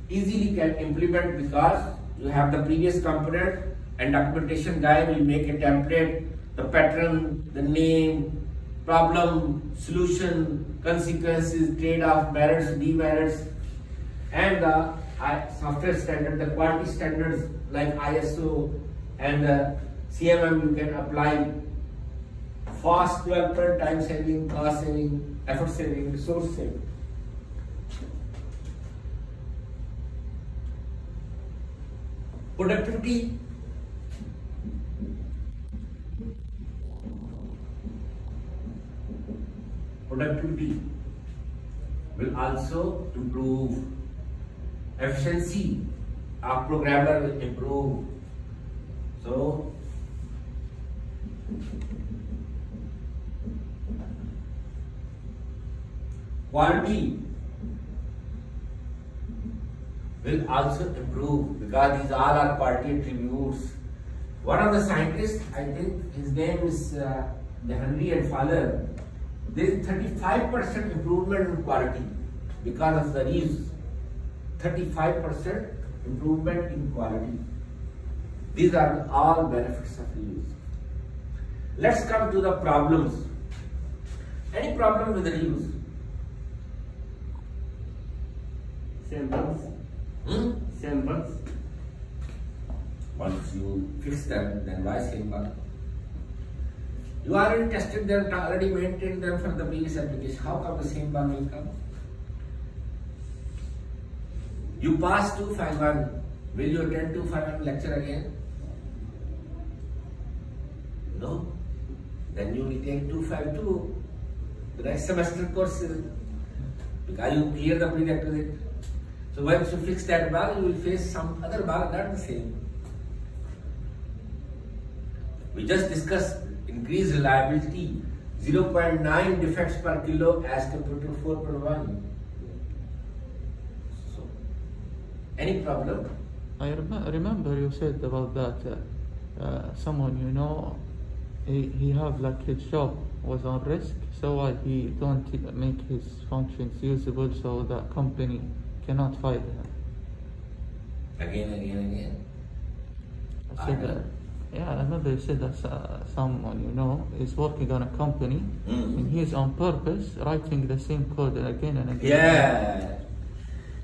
Easily can implement because you have the previous component and documentation guy will make a template, the pattern, the name, problem, solution, consequences, trade-off, merits, demerits, and the software standard, the quality standards like ISO and the CMM you can apply. Fast development, time saving, cost saving, effort saving, resource saving. Productivity. Productivity will also improve. efficiency of programmer will improve. So quality will also improve because these all are quality attributes. One of the scientists, I think his name is Henry and Fowler, there is 35% improvement in quality because of the reuse. 35% improvement in quality. These are all benefits of reuse. Let's come to the problems. Any problem with reuse? Same bugs. Same bugs. Once you fix them, then why same bug? You already tested them, already maintained them for the previous application. How come the same bug will come? You pass 251. Will you attend 251 lecture again? No. Then you will take 252. The next semester course because you clear the prerequisite. So once you fix that bug, you will face some other bug, not the same. We just discussed increased reliability, 0.9 defects per kilo as compared to 4.1. So, any problem? I remember you said about that someone you know, he have like his job was on risk, so why he don't make his functions usable so the company cannot fire him. Again. I said that. Yeah, I remember you said that someone you know is working on a company and he's on purpose writing the same code again and again. Yeah,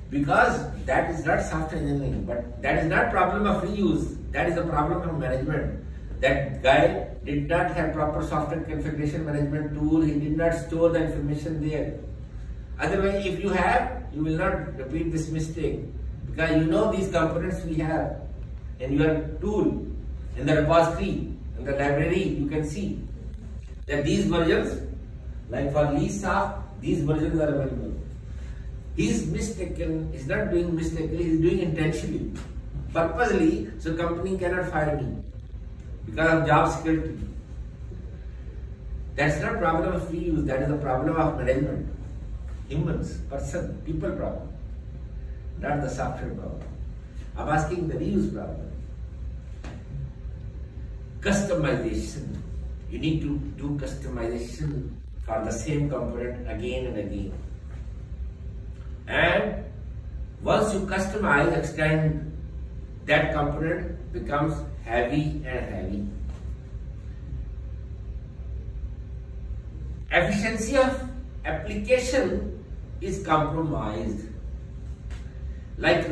because that is not software engineering, but that is not problem of reuse. That is a problem of management. That guy did not have proper software configuration management tool. He did not store the information there. Otherwise, if you have, you will not repeat this mistake because you know these components we have in your tool. In the repository, in the library, you can see that these versions, like for Lisa, these versions are available. He is mistaken, he's not doing mistakenly, he's doing intentionally, purposely, so company cannot fire me because of job security. That's not problem of reuse, that is a problem of management. Humans, person, people problem, not the software problem. I'm asking the reuse problem. Customization. You need to do customization for the same component again and again. And once you customize, extend, that component becomes heavy and heavy. Efficiency of application is compromised. Like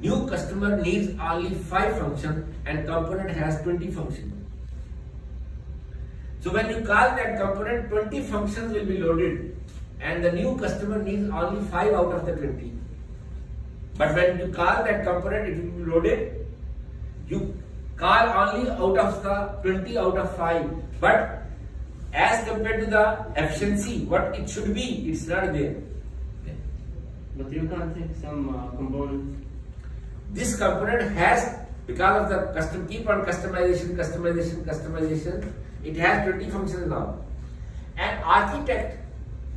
new customer needs only 5 functions and component has 20 functions. So when you call that component, 20 functions will be loaded and the new customer needs only 5 out of the 20. But when you call that component, it will be loaded. You call only out of the 20 out of 5. But as compared to the efficiency, what it should be, it's not there. But you can take some components. This component has, because of the keep on customization, it has 20 functions now. An architect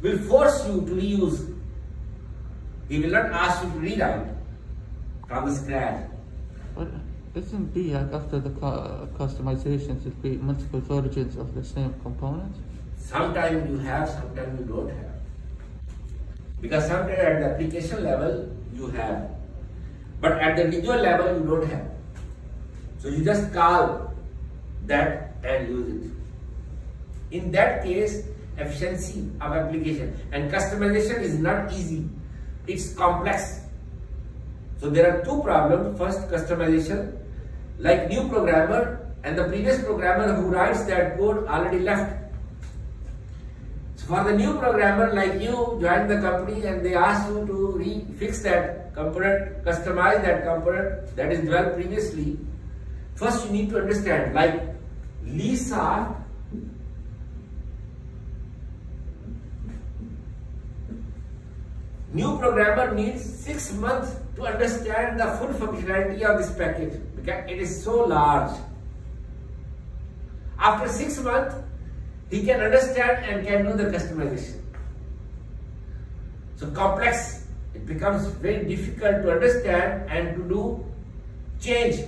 will force you to reuse. He will not ask you to rewrite from the scratch. But isn't be like after the customizations, it be multiple versions of the same component? Sometimes you have, sometimes you don't have. Because sometimes at the application level you have, but at the individual level you don't have. So you just call that and use it. In that case, efficiency of application and customization is not easy. It's complex. So there are 2 problems. First, customization. Like new programmer and the previous programmer who writes that code already left. So for the new programmer like you joined the company and they ask you to fix that component, customize that component that is developed previously. First you need to understand, like Lisa New programmer needs 6 months to understand the full functionality of this package because it is so large. After 6 months, he can understand and can do the customization. So complex, it becomes very difficult to understand and to do change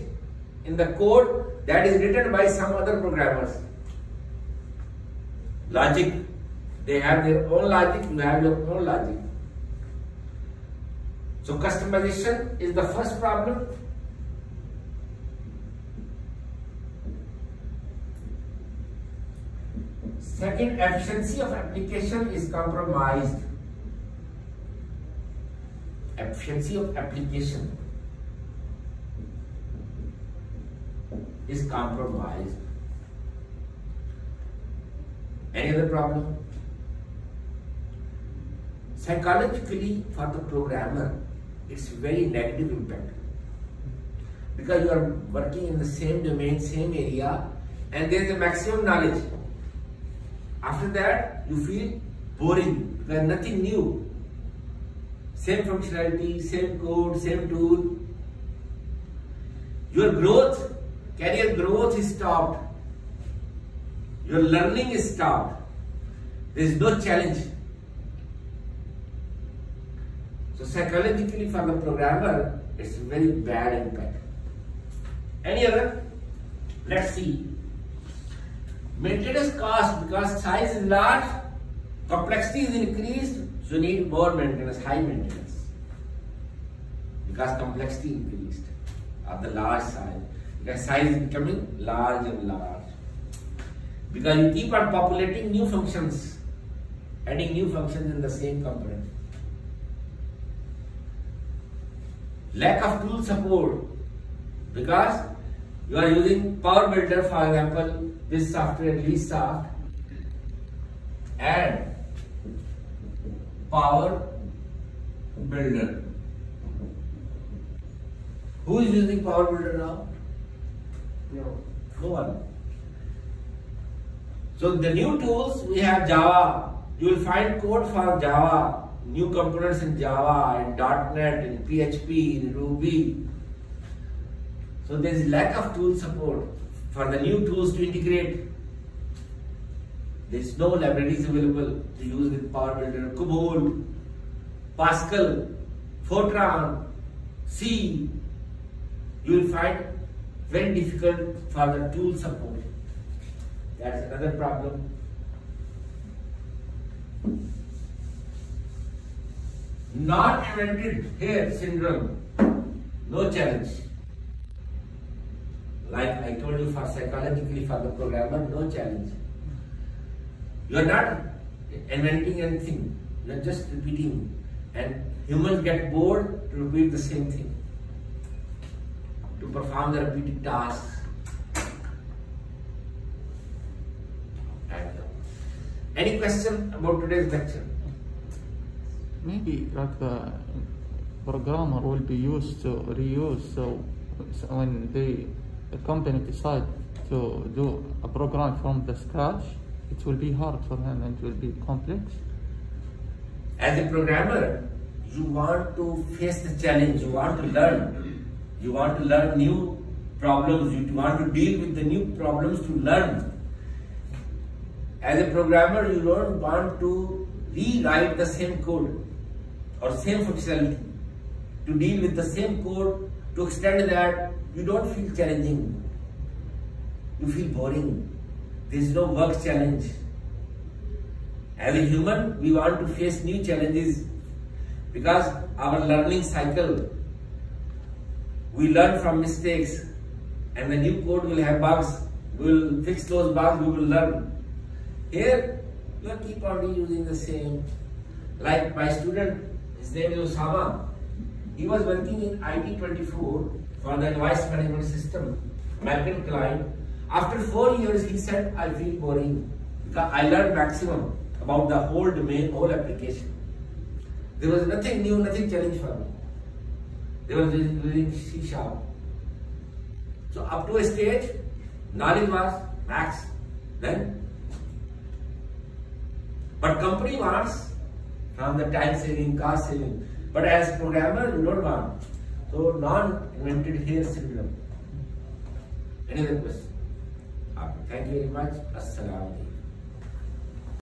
in the code that is written by some other programmers. Logic, they have their own logic, you have your own logic. So customization is the first problem. Second, efficiency of application is compromised. Efficiency of application is compromised. Any other problem? Psychologically, for the programmer, it's very negative impact because you are working in the same domain, same area, and there is a maximum knowledge. After that, you feel boring because nothing new. Same functionality, same code, same tool. Your growth, career growth is stopped. Your learning is stopped. There is no challenge. So psychologically for the programmer, it's very bad impact. Any other? Let's see. Maintenance cost, because size is large, complexity is increased, so you need more maintenance, high maintenance. Because complexity increased of the large size. Because size is becoming large and large. Because you keep on populating new functions, adding new functions in the same component. Lack of tool support, because you are using Power Builder, for example, this software LeastSoft and Power Builder. Who is using Power Builder now? No. No one. So the new tools, we have Java. You will find code for Java, new components in Java, in .NET, in PHP, in Ruby. So there is lack of tool support for the new tools to integrate. There is no libraries available to use with Power Builder. COBOL, Pascal, Fortran, C. You will find very difficult for the tool support. That's another problem. Not invented here syndrome, no challenge. Like I told you, for psychologically for the programmer, no challenge. You are not inventing anything, you are just repeating. And humans get bored to repeat the same thing, to perform the repeated tasks. Any question about today's lecture? Maybe like the programmer will be used to reuse, so when the company decide to do a program from the scratch, it will be hard for him and it will be complex. As a programmer, you want to face the challenge, you want to learn. You want to learn new problems, you want to deal with the new problems to learn. As a programmer, you don't want to rewrite the same code or same functionality. To deal with the same code, to extend that, you don't feel challenging. You feel boring. There is no work challenge. As a human, we want to face new challenges because our learning cycle, we learn from mistakes and the new code will have bugs. We will fix those bugs, we will learn. Here, you keep on reusing the same. Like my student, his name is Osama. He was working in IT24 for the invoice management system, American client. After 4 years, he said, I feel boring because I learned maximum about the whole domain, whole application. There was nothing new, nothing challenge for me. They were using C#. So up to a stage, knowledge was max. Then, but company wants from the time saving, cost saving. But as programmer, you don't want. So non-invented here syndrome. Any other question? Thank you very much. Assalamu alaikum.